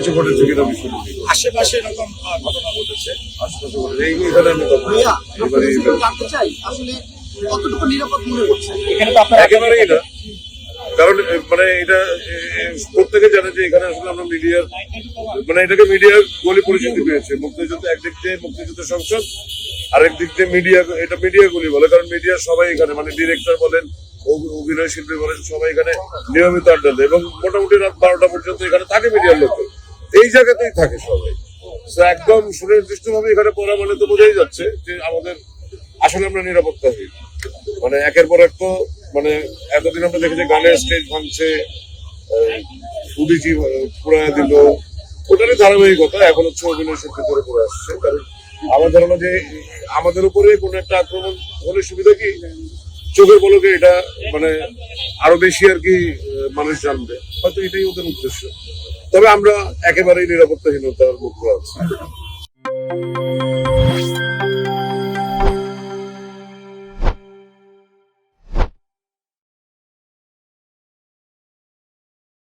কিছু ঘটেছে কিনা বিষয় আশেপাশে এরকম ঘটনা ঘটেছে। আশপাশে ঘটেছে এইখানে আমি ভাইয়া, আপনার কাছে জানতে চাই আসলে কতটুকু নিরাপদ মনে করছেন? এখানে তো আপনার একেবারেই না, কারণ মানে এটা প্রত্যেকে জানে যে এখানে আসলে আমরা মিডিয়ার মানে এটাকে মিডিয়ার গলি পরিচিতি পেয়েছে। মুক্তিযুদ্ধ একদিক দিয়ে মুক্তিযুদ্ধ সংসদ, আরেক দিক দিয়ে মিডিয়া, এটা মিডিয়া গলি বলে, কারণ মিডিয়া সবাই এখানে মানে ডিরেক্টর বলেন, অভিনয় শিল্পী বলেন, সবাই এখানে নিয়মিত আড্ডা দেয় এবং মোটামুটি রাত 12টা পর্যন্ত এখানে থাকে মিডিয়ার লোক, এই জায়গাতেই থাকে সবাই। একদম সুনির্দিষ্ট ভাবে এখানে পড়া মানে তো বোঝাই যাচ্ছে যে আমাদের আসলে আমরা নিরাপত্তাহীন। মানে একের পর এক তো মানে এতদিন আমরা দেখেছি গানের স্টেজ ভাঙছে, উদিচি পুরায় দিল, ওটারই ধারাবাহিকতা এখন হচ্ছে অভিনয় শিল্পী করে পড়ে আসছে। কারণ আমার ধারণা যে আমাদের উপরে কোনো একটা আক্রমণ হলে সুবিধা কি চোখের পলকে এটা মানে আরো বেশি আর কি মানুষ জানবে, হয়তো এটাই ওদের উদ্দেশ্য। তবে আমরা একেবারেই নিরাপত্তাহীনতার মুক্ত আছি।